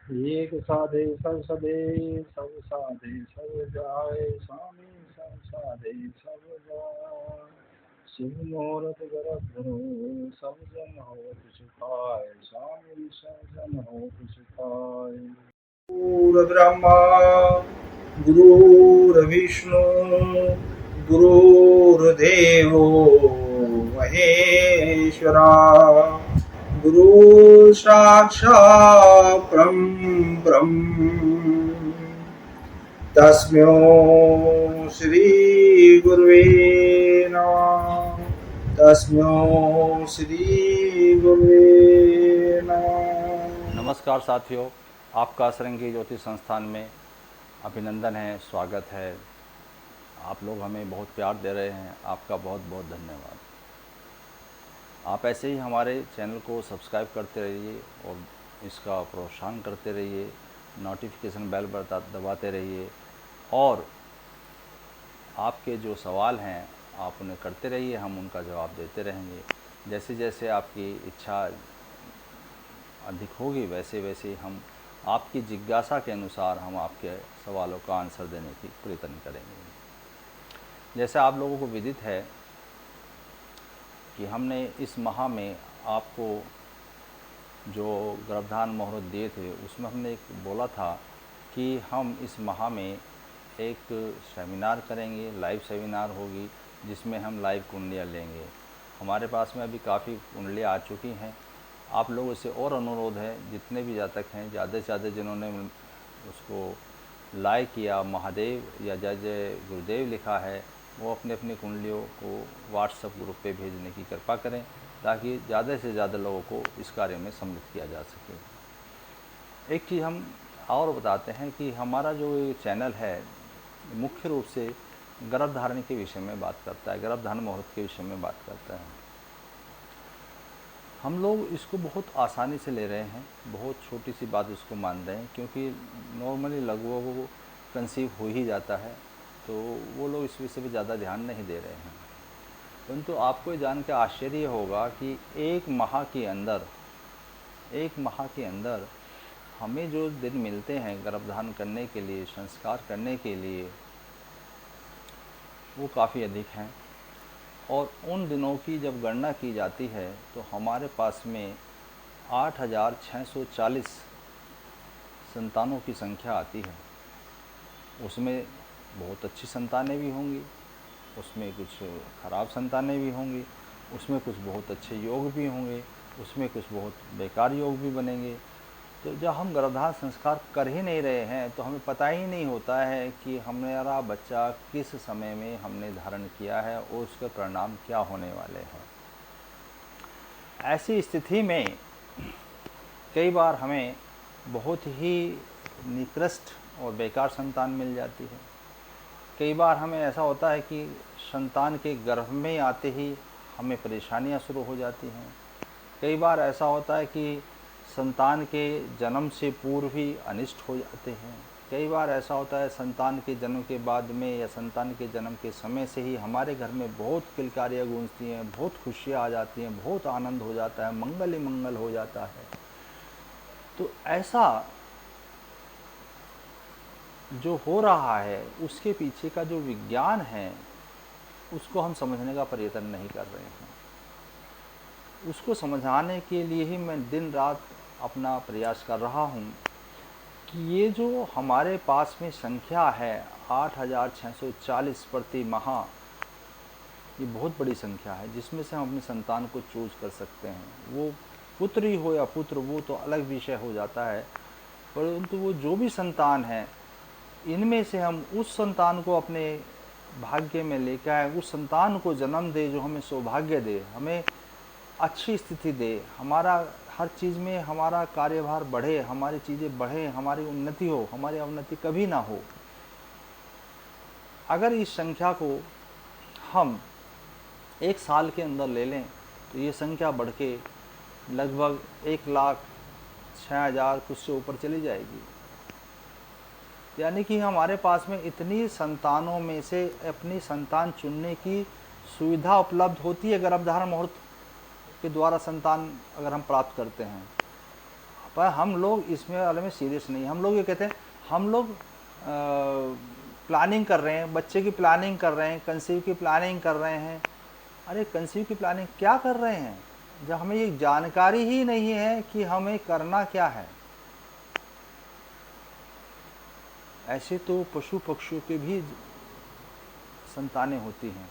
एक साधे सब सदे, सब साधे सब जाए, स्वामी सब साधे सब जाए। शिव मोरत गरधरो, सब जन होत सुखाय, स्वामी सब जन होत सुखाय। गुरुर्ब्रह्मा गुरुर्विष्णु गुरुर्देवो महेश्वरा, गुरु साक्षात् ब्रह्म तस्मै श्री गुरुवे नमः। तस्मै श्री गुरुवे नमः। नमस्कार साथियों, आपका सरंगी ज्योति संस्थान में अभिनंदन है, स्वागत है। आप लोग हमें बहुत प्यार दे रहे हैं, आपका बहुत बहुत धन्यवाद। आप ऐसे ही हमारे चैनल को सब्सक्राइब करते रहिए और इसका प्रोत्साहन करते रहिए, नोटिफिकेशन बेल पर दबाते रहिए और आपके जो सवाल हैं आप उन्हें करते रहिए, हम उनका जवाब देते रहेंगे। जैसे जैसे आपकी इच्छा अधिक होगी वैसे वैसे हम आपकी जिज्ञासा के अनुसार हम आपके सवालों का आंसर देने की प्रयत्न करेंगे। जैसे आप लोगों को विदित है कि हमने इस माह में आपको जो गर्भधान मुहूर्त दिए थे उसमें हमने एक बोला था कि हम इस माह में एक सेमिनार करेंगे, लाइव सेमिनार होगी जिसमें हम लाइव कुंडलियाँ लेंगे। हमारे पास में अभी काफ़ी कुंडलियाँ आ चुकी हैं। आप लोगों से और अनुरोध है, जितने भी जातक हैं ज़्यादा से ज़्यादा जिन्होंने उसको लाइक किया, महादेव या जय जय गुरुदेव लिखा है, वो अपने अपनी कुंडलियों को व्हाट्सएप ग्रुप पे भेजने की कृपा करें ताकि ज़्यादा से ज़्यादा लोगों को इस कार्य में सम्मिलित किया जा सके। एक चीज़ हम और बताते हैं कि हमारा जो ये चैनल है मुख्य रूप से गर्भधारण के विषय में बात करता है, गर्भधारण मुहूर्त के विषय में बात करता है। हम लोग इसको बहुत आसानी से ले रहे हैं, बहुत छोटी सी बात इसको मान रहे हैं, क्योंकि नॉर्मली लघुओं को कंसीव हो ही जाता है तो वो लोग इस विषय पे ज़्यादा ध्यान नहीं दे रहे हैं। परंतु आपको ये जान के आश्चर्य होगा कि एक माह के अंदर हमें जो दिन मिलते हैं गर्भधारण करने के लिए, संस्कार करने के लिए, वो काफ़ी अधिक हैं। और उन दिनों की जब गणना की जाती है तो हमारे पास में 8,640 संतानों की संख्या आती है। उसमें बहुत अच्छी संतानें भी होंगी, उसमें कुछ खराब संतानें भी होंगी, उसमें कुछ बहुत अच्छे योग भी होंगे, उसमें कुछ बहुत बेकार योग भी बनेंगे। तो जब हम गर्भधारण संस्कार कर ही नहीं रहे हैं तो हमें पता ही नहीं होता है कि हमारा बच्चा किस समय में हमने धारण किया है और उसके परिणाम क्या होने वाले हैं। ऐसी स्थिति में कई बार हमें बहुत ही निकृष्ट और बेकार संतान मिल जाती है। कई बार हमें ऐसा होता है कि संतान के गर्भ में आते ही हमें परेशानियां शुरू हो जाती हैं। कई बार ऐसा होता है कि संतान के जन्म से पूर्व ही अनिष्ट हो जाते हैं। कई बार ऐसा होता है संतान के जन्म के बाद में या संतान के जन्म के समय से ही हमारे घर में बहुत किलकारियाँ गूंजती हैं, बहुत खुशियाँ आ जाती हैं, बहुत आनंद हो जाता है, मंगल ही मंगल हो जाता है। तो ऐसा जो हो रहा है उसके पीछे का जो विज्ञान है उसको हम समझने का प्रयत्न नहीं कर रहे हैं। उसको समझाने के लिए ही मैं दिन रात अपना प्रयास कर रहा हूँ कि ये जो हमारे पास में संख्या है 8,640 प्रति माह, ये बहुत बड़ी संख्या है जिसमें से हम अपनी संतान को चूज कर सकते हैं। वो पुत्र ही हो या पुत्र, वो तो अलग विषय हो जाता है, परंतु वो जो भी संतान है इनमें से हम उस संतान को अपने भाग्य में लेकर आए, उस संतान को जन्म दे जो हमें सौभाग्य दे, हमें अच्छी स्थिति दे, हमारा हर चीज़ में हमारा कार्यभार बढ़े, हमारी चीज़ें बढ़े, हमारी उन्नति हो, हमारी अवनति कभी ना हो। अगर इस संख्या को हम एक साल के अंदर ले लें तो ये संख्या बढ़ के लगभग 1,06,000 कुछ से ऊपर चली जाएगी। यानी कि हमारे पास में इतनी संतानों में से अपनी संतान चुनने की सुविधा उपलब्ध होती है गर्भधारण मुहूर्त के द्वारा। संतान अगर हम प्राप्त करते हैं, पर हम लोग इसमें वाले में सीरियस नहीं। हम लोग ये कहते हैं हम लोग प्लानिंग कर रहे हैं, बच्चे की प्लानिंग कर रहे हैं, कंसीव की प्लानिंग कर रहे हैं। अरे कंसीव की प्लानिंग क्या कर रहे हैं जब हमें ये जानकारी ही नहीं है कि हमें करना क्या है। ऐसे तो पशु पक्षियों के भी संतानें होती हैं,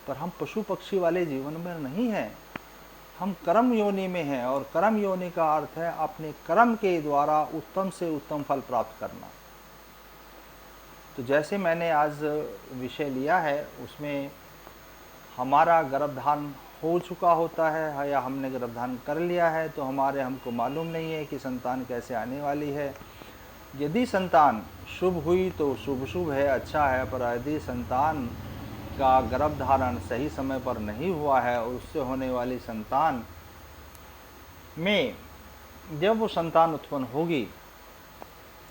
पर हम पशु पक्षी वाले जीवन में नहीं हैं। हम कर्म योनि में हैं, और कर्म योनि का अर्थ है अपने कर्म के द्वारा उत्तम से उत्तम फल प्राप्त करना। तो जैसे मैंने आज विषय लिया है, उसमें हमारा गर्भधान हो चुका होता है या हमने गर्भधान कर लिया है, तो हमको मालूम नहीं है कि संतान कैसे आने वाली है। यदि संतान शुभ हुई तो शुभ शुभ है, अच्छा है, पर यदि संतान का गर्भधारण सही समय पर नहीं हुआ है और उससे होने वाली संतान में जब वो संतान उत्पन्न होगी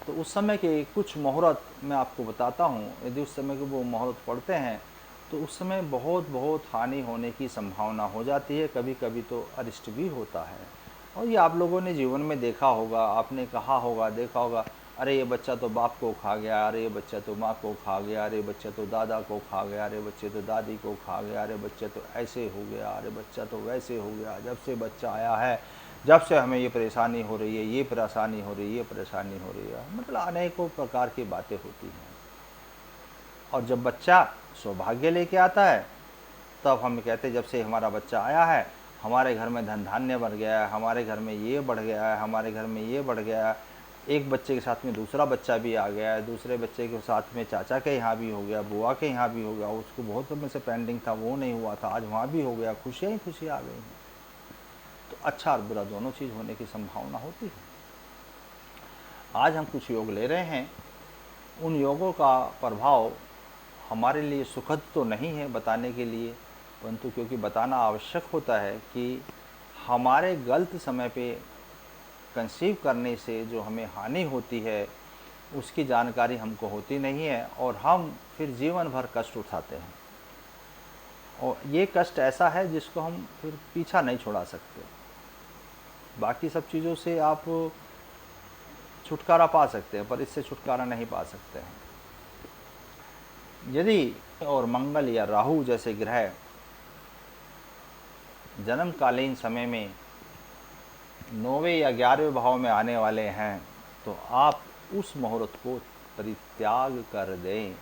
तो उस समय के कुछ मुहूर्त मैं आपको बताता हूँ। यदि उस समय के वो मुहूर्त पड़ते हैं तो उस समय बहुत हानि होने की संभावना हो जाती है, कभी कभी तो अरिष्ट भी होता है। और ये आप लोगों ने जीवन में देखा होगा, आपने कहा होगा, देखा होगा, अरे ये बच्चा तो बाप को खा गया, अरे ये बच्चा तो माँ को खा गया, अरे बच्चा तो दादा को खा गया, अरे बच्चे तो दादी को खा गया, अरे बच्चा तो ऐसे हो गया, अरे बच्चा तो वैसे हो गया। जब से बच्चा आया है, जब से हमें ये परेशानी हो रही है, ये परेशानी हो रही है, ये परेशानी हो रही है, मतलब अनेकों प्रकार की बातें होती हैं। और जब बच्चा सौभाग्य लेके आता है तब हम कहते हैं जब से हमारा बच्चा आया है हमारे घर में धन धान्य बढ़ गया है, हमारे घर में ये बढ़ गया है, हमारे घर में ये बढ़ गया है। एक बच्चे के साथ में दूसरा बच्चा भी आ गया है, दूसरे बच्चे के साथ में चाचा के यहाँ भी हो गया, बुआ के यहाँ भी हो गया, उसको बहुत समय से पेंडिंग था, वो नहीं हुआ था, आज वहाँ भी हो गया, खुशियाँ ही खुशियाँ आ गई हैं। तो अच्छा और बुरा दोनों चीज़ होने की संभावना होती है। आज हम कुछ योग ले रहे हैं, उन योगों का प्रभाव हमारे लिए सुखद तो नहीं है बताने के लिए, परंतु क्योंकि बताना आवश्यक होता है कि हमारे गलत समय पे कंसीव करने से जो हमें हानि होती है उसकी जानकारी हमको होती नहीं है, और हम फिर जीवन भर कष्ट उठाते हैं। और ये कष्ट ऐसा है जिसको हम फिर पीछा नहीं छुड़ा सकते। बाकी सब चीज़ों से आप छुटकारा पा सकते हैं, पर इससे छुटकारा नहीं पा सकते हैं। यदि और मंगल या राहु जैसे ग्रह जन्मकालीन समय में 9वें या 11वें भाव में आने वाले हैं तो आप उस मुहूर्त को परित्याग कर दें,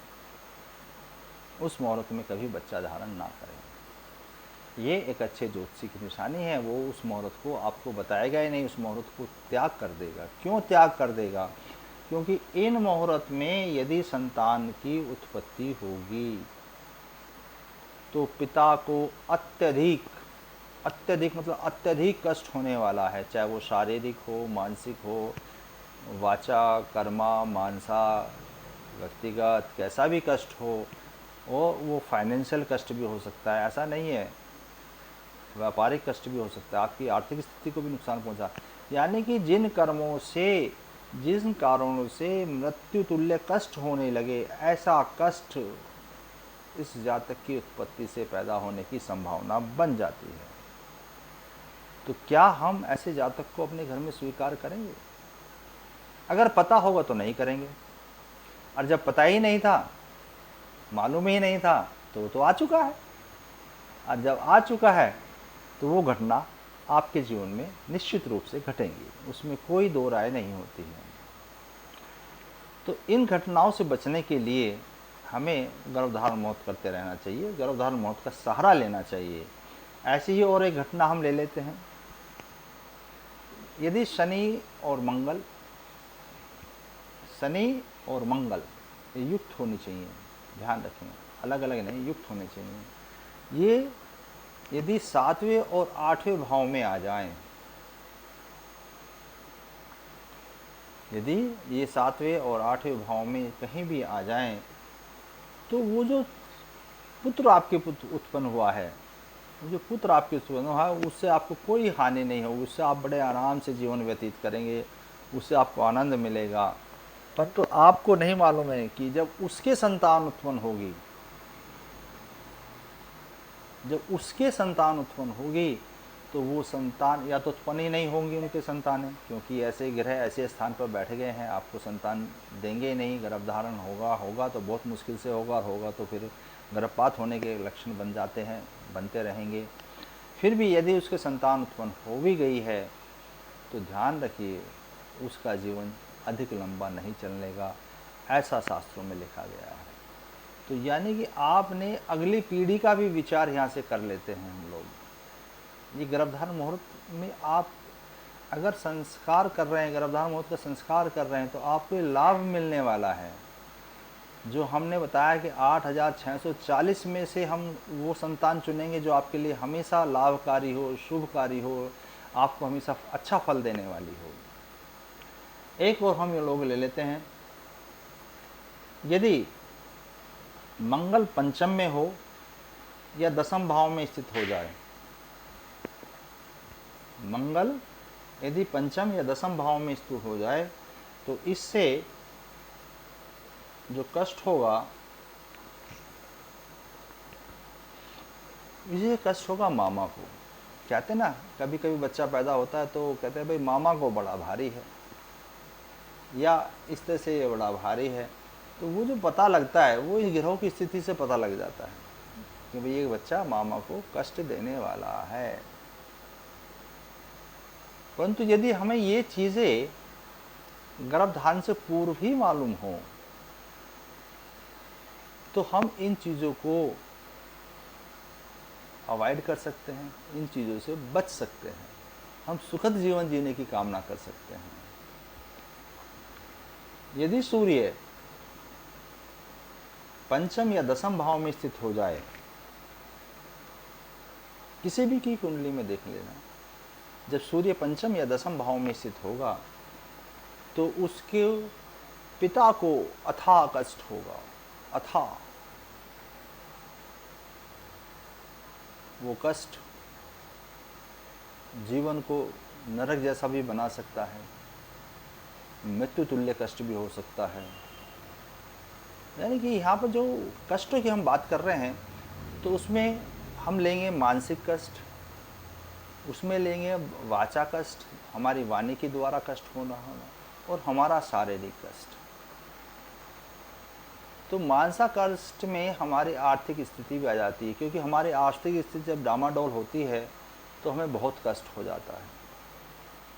उस मुहूर्त में कभी बच्चा धारण ना करें। ये एक अच्छे ज्योतिषी की निशानी है, वो उस मुहूर्त को आपको बताएगा ही नहीं, उस मुहूर्त को त्याग कर देगा। क्यों त्याग कर देगा? क्योंकि इन मुहूर्त में यदि संतान की उत्पत्ति होगी तो पिता को अत्यधिक मतलब अत्यधिक कष्ट होने वाला है, चाहे वो शारीरिक हो, मानसिक हो, वाचा, कर्मा, मानसा, व्यक्तिगत कैसा भी कष्ट हो, वो फाइनेंशियल कष्ट भी हो सकता है, ऐसा नहीं है, व्यापारिक कष्ट भी हो सकता है, आपकी आर्थिक स्थिति को भी नुकसान पहुंचा। यानी कि जिन कारणों से मृत्यु तुल्य कष्ट होने लगे, ऐसा कष्ट इस जातक की उत्पत्ति से पैदा होने की संभावना बन जाती है। तो क्या हम ऐसे जातक को अपने घर में स्वीकार करेंगे? अगर पता होगा तो नहीं करेंगे, और जब पता ही नहीं था, मालूम ही नहीं था, तो आ चुका है, और जब आ चुका है तो वो घटना आपके जीवन में निश्चित रूप से घटेंगी, उसमें कोई दो राय नहीं होती है। तो इन घटनाओं से बचने के लिए हमें गर्भधारण मुहूर्त करते रहना चाहिए, गर्भधारण मुहूर्त का सहारा लेना चाहिए। ऐसी ही और एक घटना हम ले लेते हैं। यदि शनि और मंगल युक्त होनी चाहिए, ध्यान रखें, अलग अलग नहीं, युक्त होने चाहिए। ये यदि 7वें और 8वें भाव में आ जाएं, यदि ये 7वें और 8वें भाव में कहीं भी आ जाएं, तो वो जो पुत्र आपके उत्पन्न हुआ है, जो पुत्र आपके उत्पन्न हुआ है, उससे आपको कोई हानि नहीं होगी, उससे आप बड़े आराम से जीवन व्यतीत करेंगे, उससे आपको आनंद मिलेगा। परंतु तो आपको नहीं मालूम है कि जब उसके संतान उत्पन्न होगी, तो वो संतान या तो उत्पन्न ही नहीं होंगी उनके संतानें, क्योंकि ऐसे ग्रह ऐसे स्थान पर बैठ गए हैं, आपको संतान देंगे ही नहीं। गर्भधारण होगा तो बहुत मुश्किल से होगा, और होगा तो फिर गर्भपात होने के लक्षण बन जाते हैं, बनते रहेंगे। फिर भी यदि उसके संतान उत्पन्न हो भी गई है तो ध्यान रखिए उसका जीवन अधिक लंबा नहीं चलने का, ऐसा शास्त्रों में लिखा गया है। तो यानी कि आपने अगली पीढ़ी का भी विचार यहाँ से कर लेते हैं हम लोग। ये गर्भधारण मुहूर्त में आप अगर संस्कार कर रहे हैं, गर्भधारण मुहूर्त का संस्कार कर रहे हैं, तो आपको लाभ मिलने वाला है। जो हमने बताया कि 8640 में से हम वो संतान चुनेंगे जो आपके लिए हमेशा लाभकारी हो, शुभकारी हो, आपको हमेशा अच्छा फल देने वाली हो। एक और हम ये लोग ले लेते हैं, यदि मंगल पंचम में हो या दसम भाव में स्थित हो जाए, मंगल यदि पंचम या दसम भाव में स्थित हो जाए तो इससे जो कष्ट होगा, ये कष्ट होगा मामा को। कहते ना, कभी कभी बच्चा पैदा होता है तो कहते हैं भाई मामा को बड़ा भारी है, या इस तरह से ये बड़ा भारी है। तो वो जो पता लगता है वो इस ग्रहों की स्थिति से पता लग जाता है कि भाई ये बच्चा मामा को कष्ट देने वाला है। परंतु यदि हमें ये चीज़ें गर्भधारण से पूर्व ही मालूम हो तो हम इन चीज़ों को अवॉइड कर सकते हैं, इन चीज़ों से बच सकते हैं, हम सुखद जीवन जीने की कामना कर सकते हैं। यदि सूर्य पंचम या दसम भाव में स्थित हो जाए, किसी भी की कुंडली में देख लेना, जब सूर्य पंचम या दसम भाव में स्थित होगा तो उसके पिता को अथाह कष्ट होगा, अथाह। वो कष्ट जीवन को नरक जैसा भी बना सकता है, मृत्यु तुल्य कष्ट भी हो सकता है। यानी कि यहाँ पर जो कष्टों की हम बात कर रहे हैं तो उसमें हम लेंगे मानसिक कष्ट, उसमें लेंगे वाचा कष्ट, हमारी वाणी के द्वारा कष्ट होना, और हमारा शारीरिक कष्ट। तो मानसिक कष्ट में हमारी आर्थिक स्थिति भी आ जाती है, क्योंकि हमारी आर्थिक स्थिति जब डामाडोल होती है तो हमें बहुत कष्ट हो जाता है,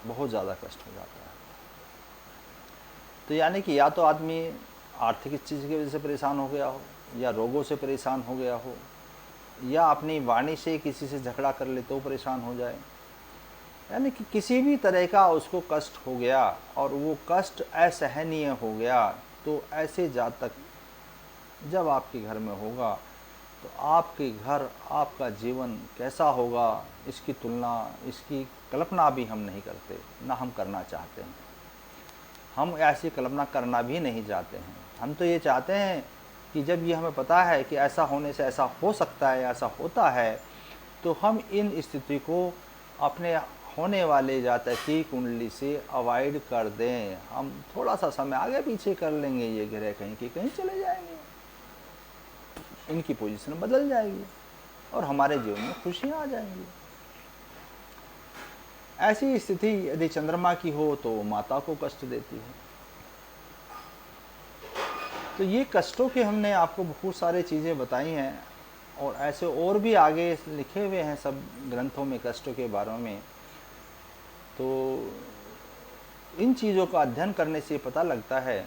बहुत ज़्यादा कष्ट हो जाता है। तो यानी कि या तो आदमी आर्थिक चीज़ की वजह से परेशान हो गया हो, या रोगों से परेशान हो गया हो, या अपनी वाणी से किसी से झगड़ा कर ले तो परेशान हो जाए। यानी कि किसी भी तरह का उसको कष्ट हो गया और वो कष्ट असहनीय हो गया, तो ऐसे जातक जब आपके घर में होगा तो आपके घर, आपका जीवन कैसा होगा, इसकी तुलना, इसकी कल्पना भी हम नहीं करते, ना हम करना चाहते हैं। हम ऐसी कल्पना करना भी नहीं चाहते हैं। हम तो ये चाहते हैं कि जब ये हमें पता है कि ऐसा होने से ऐसा हो सकता है, ऐसा होता है, तो हम इन स्थिति को अपने होने वाले जातक की कुंडली से अवॉइड कर दें। हम थोड़ा सा समय आगे पीछे कर लेंगे, ये ग्रह कहीं के कहीं चले जाएंगे, इनकी पोजीशन बदल जाएगी और हमारे जीवन में खुशियाँ आ जाएंगी। ऐसी स्थिति यदि चंद्रमा की हो तो माता को कष्ट देती है। तो ये कष्टों के हमने आपको बहुत सारे चीज़ें बताई हैं, और ऐसे और भी आगे लिखे हुए हैं सब ग्रंथों में कष्टों के बारे में। तो इन चीज़ों का अध्ययन करने से पता लगता है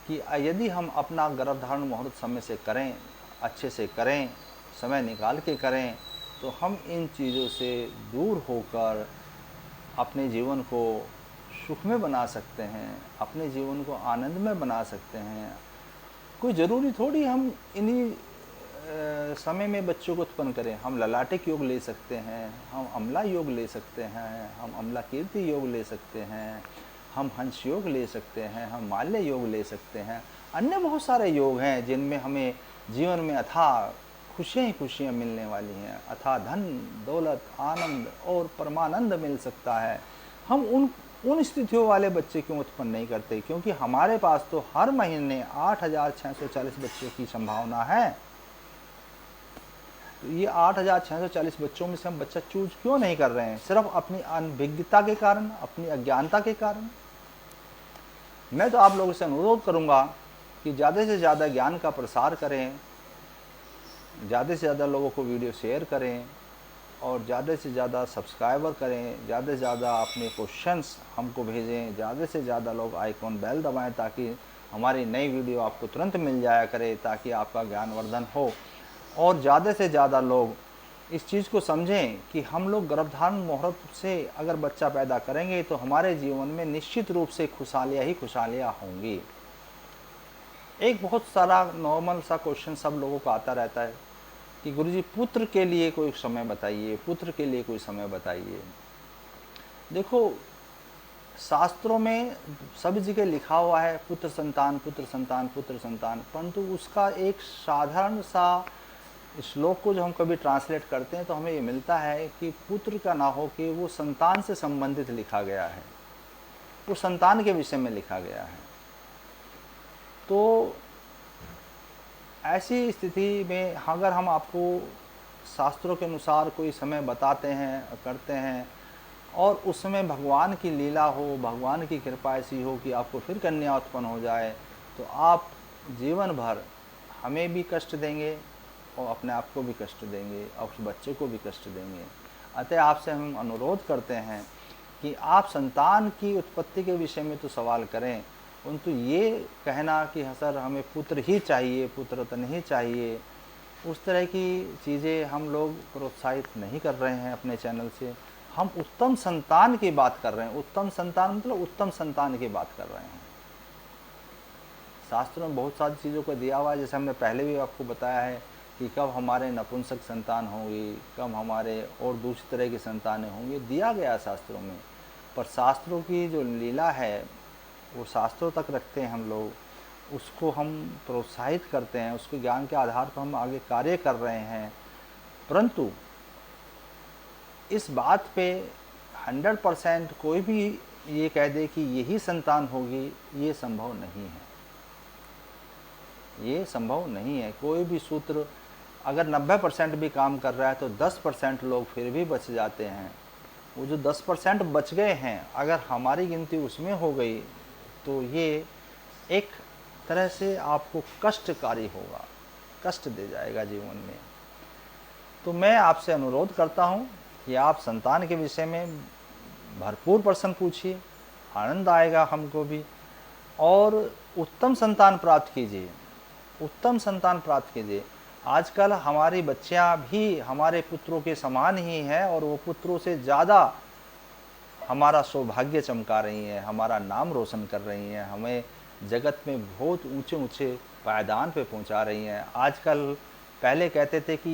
कि यदि हम अपना गर्भधारण मुहूर्त समय से करें, अच्छे से करें, समय निकाल के करें, तो हम इन चीज़ों से दूर होकर अपने जीवन को सुख में बना सकते हैं, अपने जीवन को आनंद में बना सकते हैं। कोई ज़रूरी थोड़ी हम इन्हीं समय में बच्चों को उत्पन्न करें। हम ललाटिक योग ले सकते हैं, हम अम्ला योग ले सकते हैं, हम अम्ला कीर्ति योग ले सकते हैं, हम हंस योग ले सकते हैं, हम माल्य योग ले सकते हैं। अन्य बहुत सारे योग हैं जिनमें हमें जीवन में अथाह खुशियाँ ही खुशियाँ मिलने वाली हैं, अथाह धन दौलत आनंद और परमानंद मिल सकता है। हम उन स्थितियों वाले बच्चे क्यों उत्पन्न नहीं करते? क्योंकि हमारे पास तो हर महीने 8640 बच्चों की संभावना है। तो ये 8640 बच्चों में से हम बच्चा चूज क्यों नहीं कर रहे हैं? सिर्फ अपनी अनभिज्ञता के कारण, अपनी अज्ञानता के कारण। मैं तो आप लोगों से अनुरोध करूंगा कि ज़्यादा से ज़्यादा ज्ञान का प्रसार करें, ज़्यादा से ज़्यादा लोगों को वीडियो शेयर करें और ज़्यादा से ज़्यादा सब्सक्राइबर करें, ज़्यादा से ज़्यादा अपने क्वेश्चंस हमको भेजें, ज़्यादा से ज़्यादा लोग आइकॉन बेल दबाएं ताकि हमारी नई वीडियो आपको तुरंत मिल जाया करे, ताकि आपका ज्ञानवर्धन हो। और ज़्यादा से ज़्यादा लोग इस चीज़ को समझें कि हम लोग गर्भधारण मुहूर्त से अगर बच्चा पैदा करेंगे तो हमारे जीवन में निश्चित रूप से खुशहालियाँ ही खुशहालियाँ होंगी। एक बहुत सारा नॉर्मल सा क्वेश्चन सब लोगों को आता रहता है कि गुरुजी पुत्र के लिए कोई समय बताइए, पुत्र के लिए कोई समय बताइए। देखो, शास्त्रों में सभी जगह लिखा हुआ है पुत्र संतान, पुत्र संतान, पुत्र संतान, परंतु उसका एक साधारण सा श्लोक को जो हम कभी ट्रांसलेट करते हैं तो हमें ये मिलता है कि पुत्र का ना हो कि वो संतान से संबंधित लिखा गया है, वो संतान के विषय में लिखा गया है। तो ऐसी स्थिति में अगर हम आपको शास्त्रों के अनुसार कोई समय बताते हैं, करते हैं, और उसमें भगवान की लीला हो, भगवान की कृपा ऐसी हो कि आपको फिर कन्या उत्पन्न हो जाए, तो आप जीवन भर हमें भी कष्ट देंगे और अपने आप को भी कष्ट देंगे और उस बच्चे को भी कष्ट देंगे। अतः आपसे हम अनुरोध करते हैं कि आप संतान की उत्पत्ति के विषय में तो सवाल करें, परंतु ये कहना कि हाँ सर हमें पुत्र ही चाहिए, पुत्र तो नहीं चाहिए, उस तरह की चीज़ें हम लोग प्रोत्साहित नहीं कर रहे हैं अपने चैनल से। हम उत्तम संतान की बात कर रहे हैं। उत्तम संतान मतलब उत्तम संतान की बात कर रहे हैं। शास्त्रों में बहुत सारी चीज़ों को दिया हुआ है, जैसे हमने पहले भी आपको बताया है कि कब हमारे नपुंसक संतान होंगी, कब हमारे और दूसरी तरह की संतानें होंगी, दिया गया शास्त्रों में। पर शास्त्रों की जो लीला है वो शास्त्रों तक रखते हैं हम लोग, उसको हम प्रोत्साहित करते हैं, उसके ज्ञान के आधार पर हम आगे कार्य कर रहे हैं। परंतु इस बात पे 100% कोई भी ये कह दे कि यही संतान होगी, ये संभव नहीं है। ये संभव नहीं है। कोई भी सूत्र अगर 90% भी काम कर रहा है तो 10% लोग फिर भी बच जाते हैं। वो जो 10% बच गए हैं, अगर हमारी गिनती उसमें हो गई तो ये एक तरह से आपको कष्टकारी होगा, कष्ट दे जाएगा जीवन में। तो मैं आपसे अनुरोध करता हूँ कि आप संतान के विषय में भरपूर प्रश्न पूछिए, आनंद आएगा हमको भी, और उत्तम संतान प्राप्त कीजिए, उत्तम संतान प्राप्त कीजिए। आजकल हमारी बच्चियां भी हमारे पुत्रों के समान ही हैं और वो पुत्रों से ज़्यादा हमारा सौभाग्य चमका रही हैं, हमारा नाम रोशन कर रही हैं, हमें जगत में बहुत ऊंचे ऊंचे पायदान पे पहुंचा रही हैं। आजकल पहले कहते थे कि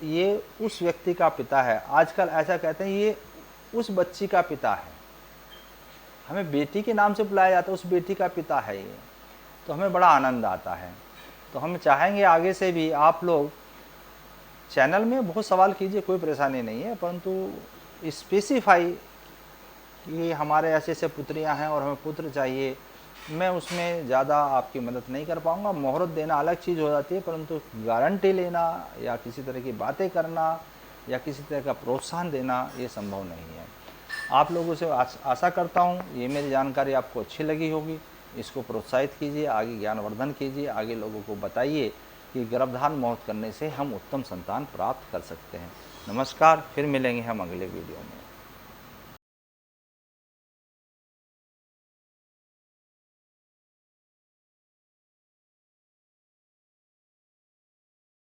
ये उस व्यक्ति का पिता है, आजकल ऐसा कहते हैं ये उस बच्ची का पिता है। हमें बेटी के नाम से बुलाया जाता है, उस बेटी का पिता है ये, तो हमें बड़ा आनंद आता है। तो हम चाहेंगे आगे से भी आप लोग चैनल में बहुत सवाल कीजिए, कोई परेशानी नहीं है, परंतु स्पेसिफाई कि हमारे ऐसे ऐसे पुत्रियां हैं और हमें पुत्र चाहिए, मैं उसमें ज़्यादा आपकी मदद नहीं कर पाऊंगा। मुहूर्त देना अलग चीज़ हो जाती है, परंतु गारंटी लेना या किसी तरह की बातें करना या किसी तरह का प्रोत्साहन देना ये संभव नहीं है। आप लोगों से आशा करता हूँ ये मेरी जानकारी आपको अच्छी लगी होगी। इसको प्रोत्साहित कीजिए, आगे ज्ञानवर्धन कीजिए, आगे लोगों को बताइए कि गर्भधारण मुहूर्त करने से हम उत्तम संतान प्राप्त कर सकते हैं। नमस्कार, फिर मिलेंगे हम अगले वीडियो में।